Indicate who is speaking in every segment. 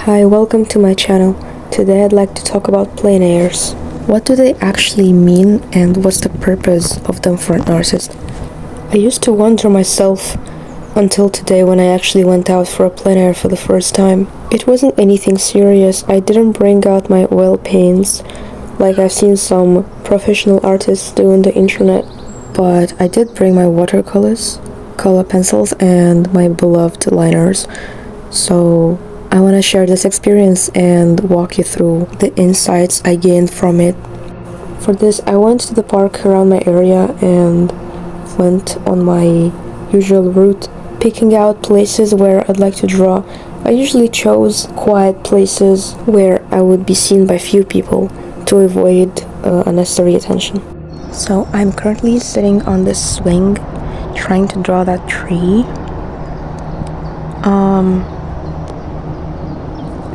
Speaker 1: Hi, welcome to my channel. Today I'd like to talk about pleinaires. What do they actually mean and what's the purpose of them for an artist? I used to wonder myself until today when I actually went out for a pleinaire for the first time. It wasn't anything serious. I didn't bring out my oil paints like I've seen some professional artists do on the internet, but I did bring my watercolors, color pencils, and my beloved liners. So I want to share this experience and walk you through the insights I gained from it. For this, I went to the park around my area and went on my usual route, picking out places where I'd like to draw. I usually chose quiet places where I would be seen by few people to avoid unnecessary attention. So I'm currently sitting on this swing trying to draw that tree.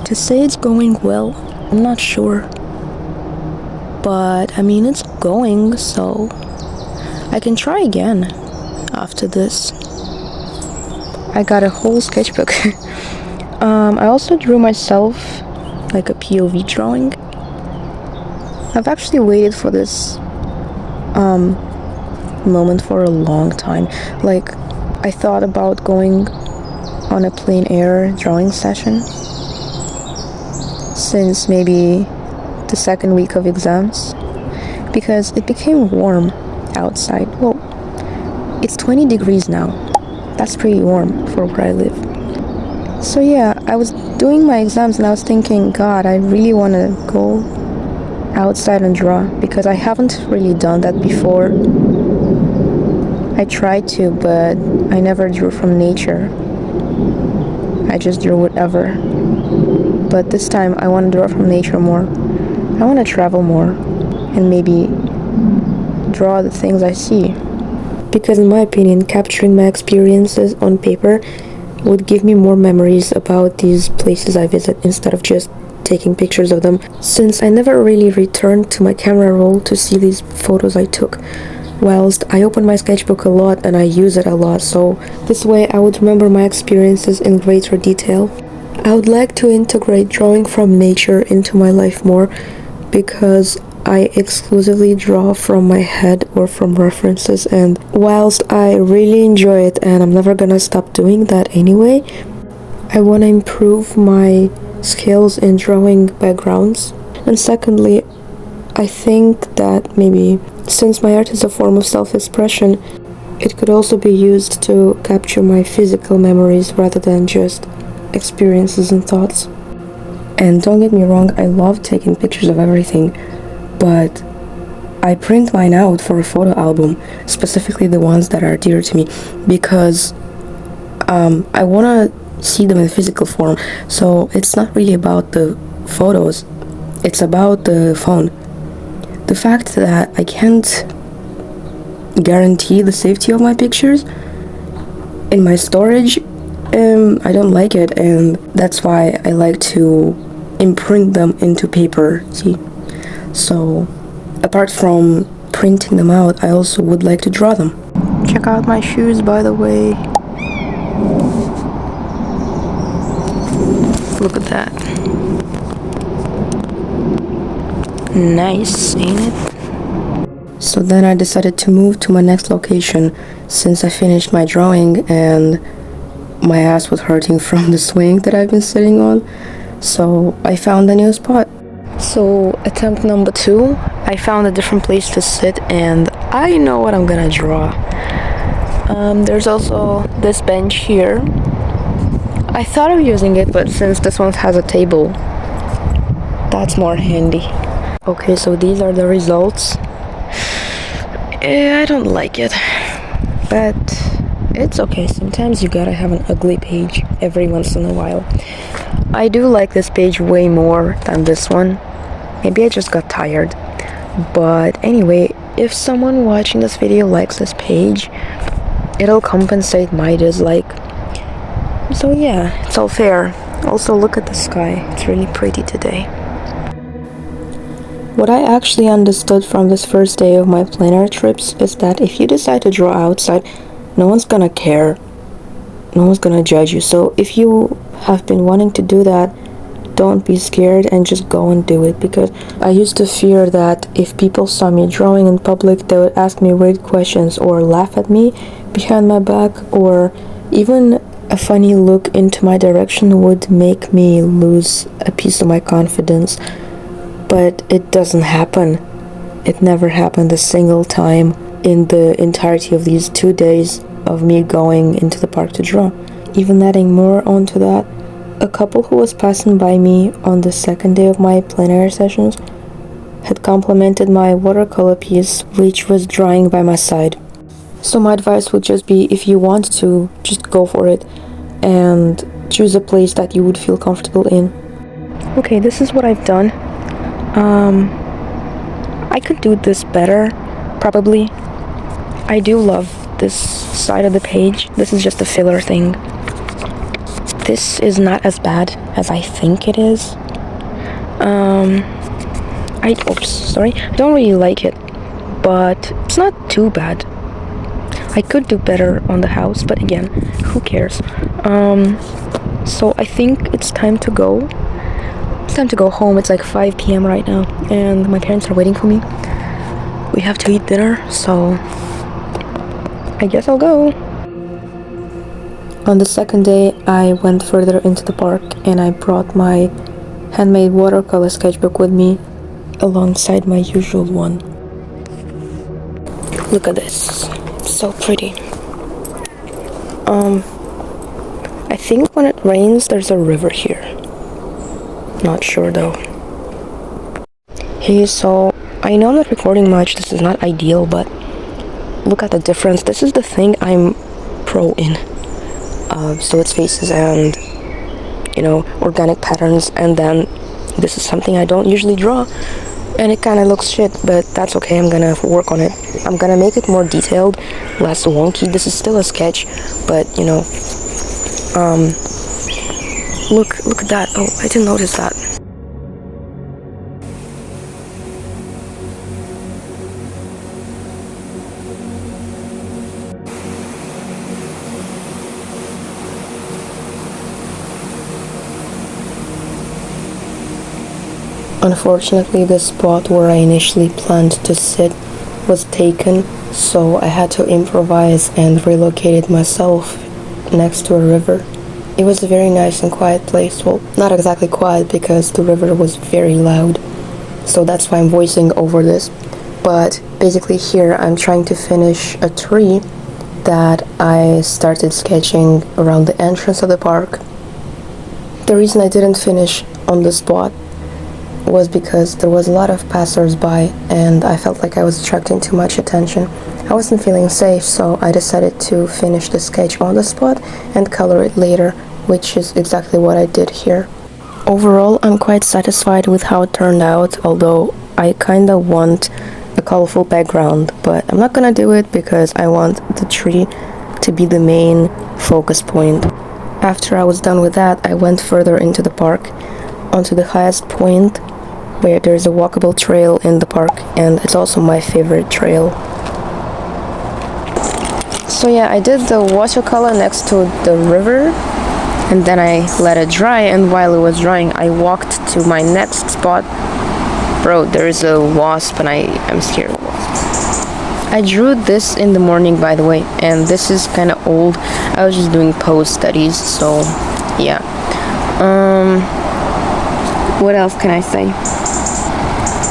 Speaker 1: To say it's going well, I'm not sure. But I mean, it's going, so I can try again after this. I got a whole sketchbook. I also drew myself like a POV drawing. I've actually waited for this moment for a long time. Like, I thought about going on a plein air drawing session since maybe the second week of exams, because it became warm outside. Well, it's 20 degrees now. That's pretty warm for where I live. So yeah, I was doing my exams and I was thinking, God, I really want to go outside and draw, because I haven't really done that before. I tried to, but I never drew from nature. I just drew whatever. But this time I want to draw from nature more. I want to travel more and maybe draw the things I see. Because in my opinion, capturing my experiences on paper would give me more memories about these places I visit instead of just taking pictures of them, since I never really returned to my camera roll to see these photos I took. Whilst I open my sketchbook a lot and I use it a lot, so this way I would remember my experiences in greater detail. I would like to integrate drawing from nature into my life more, because I exclusively draw from my head or from references, and whilst I really enjoy it and I'm never gonna stop doing that anyway, I want to improve my skills in drawing backgrounds. And secondly, I think that maybe since my art is a form of self-expression, it could also be used to capture my physical memories rather than just experiences and thoughts. And don't get me wrong, I love taking pictures of everything, but I print mine out for a photo album, specifically the ones that are dear to me, because I want to see them in physical form. So it's not really about the photos, it's about the phone. The fact that I can't guarantee the safety of my pictures in my storage, I don't like it, and that's why I like to imprint them into paper, see? So apart from printing them out, I also would like to draw them. Check out my shoes, by the way. Look at that. Nice, ain't it? So then I decided to move to my next location since I finished my drawing and my ass was hurting from the swing that I've been sitting on. So I found a new spot. So attempt number 2, I found a different place to sit and I know what I'm gonna draw. There's also this bench here. I thought of using it, but since this one has a table, that's more handy. Okay, so these are the results. I don't like it, but it's okay. Sometimes you gotta have an ugly page every once in a while. I do like this page way more than this one. Maybe I just got tired. But anyway, if someone watching this video likes this page, it'll compensate my dislike. So yeah, it's all fair. Also, look at the sky. It's really pretty today. What I actually understood from this first day of my plein air trips is that if you decide to draw outside, no one's gonna care. No one's gonna judge you. So if you have been wanting to do that, don't be scared and just go and do it, because I used to fear that if people saw me drawing in public, they would ask me weird questions or laugh at me behind my back, or even a funny look into my direction would make me lose a piece of my confidence. But it doesn't happen. It never happened a single time in the entirety of these 2 days of me going into the park to draw. Even adding more onto that, a couple who was passing by me on the second day of my pleinair sessions had complimented my watercolor piece, which was drying by my side. So my advice would just be, if you want to, just go for it and choose a place that you would feel comfortable in. Okay, this is what I've done. I could do this better, probably. I do love this side of the page. This is just a filler thing. This is not as bad as I think it is. I don't really like it, but it's not too bad. I could do better on the house, but again, who cares? So I think it's time to go. It's time to go home. It's like 5 p.m. right now, and my parents are waiting for me. We have to eat dinner, so I guess I'll go. On the second day, I went further into the park and I brought my handmade watercolor sketchbook with me alongside my usual one. Look at this. It's so pretty. I think when it rains, there's a river here. Not sure though. Hey, so I know I'm not recording much. This is not ideal, but look at the difference. This is the thing I'm pro in. Solid faces and, organic patterns, and then this is something I don't usually draw, and it kind of looks shit, but that's okay. I'm gonna work on it. I'm gonna make it more detailed, less wonky. This is still a sketch, but look at that. Oh, I didn't notice that. Unfortunately, the spot where I initially planned to sit was taken, so I had to improvise and relocate it myself next to a river. It was a very nice and quiet place. Well, not exactly quiet because the river was very loud, so that's why I'm voicing over this. But basically here I'm trying to finish a tree that I started sketching around the entrance of the park. The reason I didn't finish on the spot was because there was a lot of passers-by and I felt like I was attracting too much attention. I wasn't feeling safe, so I decided to finish the sketch on the spot and color it later, which is exactly what I did here. Overall, I'm quite satisfied with how it turned out, although I kinda want a colorful background, but I'm not gonna do it because I want the tree to be the main focus point. After I was done with that, I went further into the park, onto the highest point, where there's a walkable trail in the park, and it's also my favorite trail. So yeah, I did the watercolor next to the river, and then I let it dry, and while it was drying, I walked to my next spot. Bro, there is a wasp, and I'm scared of wasps. I drew this in the morning, by the way, and this is kind of old. I was just doing pose studies, so yeah. What else can I say?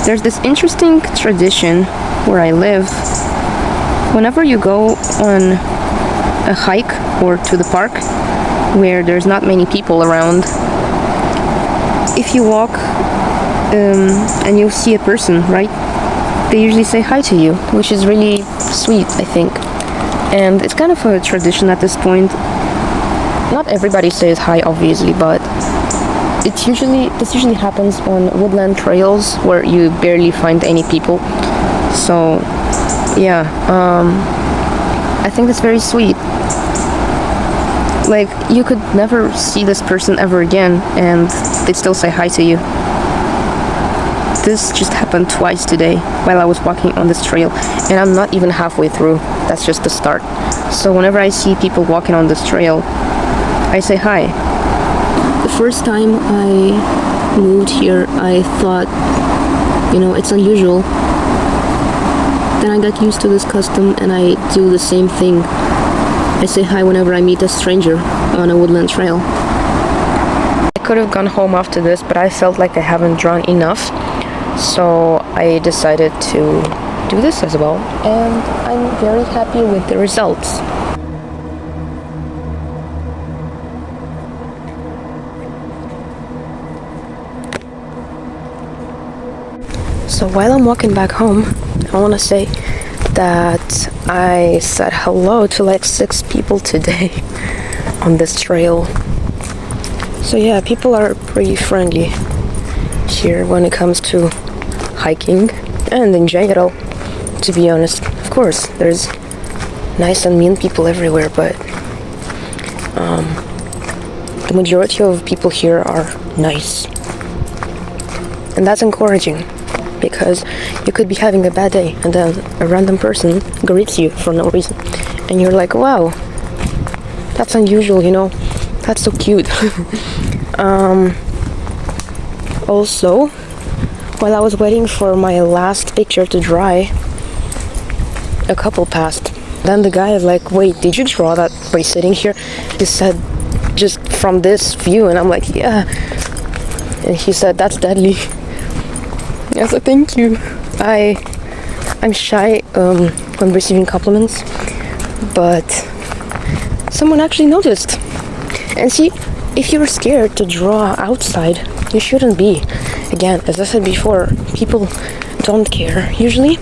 Speaker 1: There's this interesting tradition where I live. Whenever you go on a hike or to the park where there's not many people around, if you walk and you see a person, right, they usually say hi to you, which is really sweet, I think. And it's kind of a tradition at this point. Not everybody says hi, obviously, but this usually happens on woodland trails where you barely find any people. So yeah, I think it's very sweet. Like, you could never see this person ever again and they'd still say hi to you. This just happened twice today while I was walking on this trail, and I'm not even halfway through. That's just the start. So whenever I see people walking on this trail, I say hi. The first time I moved here, I thought, it's unusual. Then I got used to this custom and I do the same thing. I say hi whenever I meet a stranger on a woodland trail. I could have gone home after this, but I felt like I haven't drawn enough, so I decided to do this as well, and I'm very happy with the results. So while I'm walking back home, I want to say that I said hello to like 6 people today on this trail. So yeah, people are pretty friendly here when it comes to hiking and in general, to be honest. Of course, there's nice and mean people everywhere, but the majority of people here are nice. And that's encouraging, because you could be having a bad day and then a random person greets you for no reason. And you're like, wow, that's unusual, That's so cute. Also, while I was waiting for my last picture to dry, a couple passed. Then the guy is like, wait, did you draw that by sitting here? He said, just from this view. And I'm like, yeah. And he said, that's deadly. I said, thank you. I'm shy when receiving compliments, but someone actually noticed. And see, if you're scared to draw outside, you shouldn't be. Again, as I said before, people don't care usually.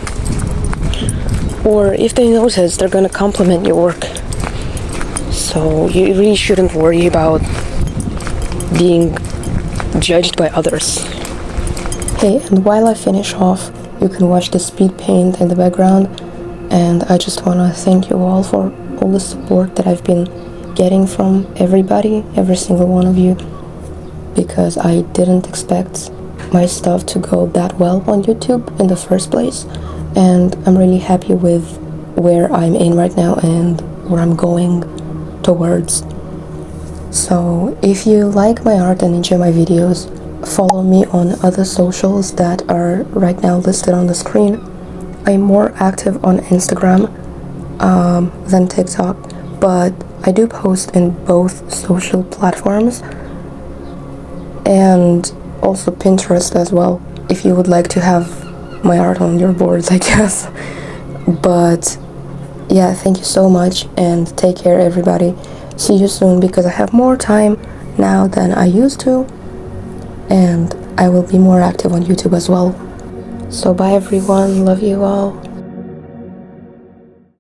Speaker 1: Or if they notice, they're gonna compliment your work. So you really shouldn't worry about being judged by others. Hey, and while I finish off, you can watch the speed paint in the background, and I just want to thank you all for all the support that I've been getting from everybody, every single one of you, because I didn't expect my stuff to go that well on YouTube in the first place, and I'm really happy with where I'm in right now and where I'm going towards. So if you like my art and enjoy my videos, follow me on other socials that are right now listed on the screen. I'm more active on Instagram than TikTok, but I do post in both social platforms, and also Pinterest as well, if you would like to have my art on your boards, I guess. But yeah, thank you so much, and take care, everybody. See you soon, because I have more time now than I used to, and I will be more active on YouTube as well. So bye everyone, love you all.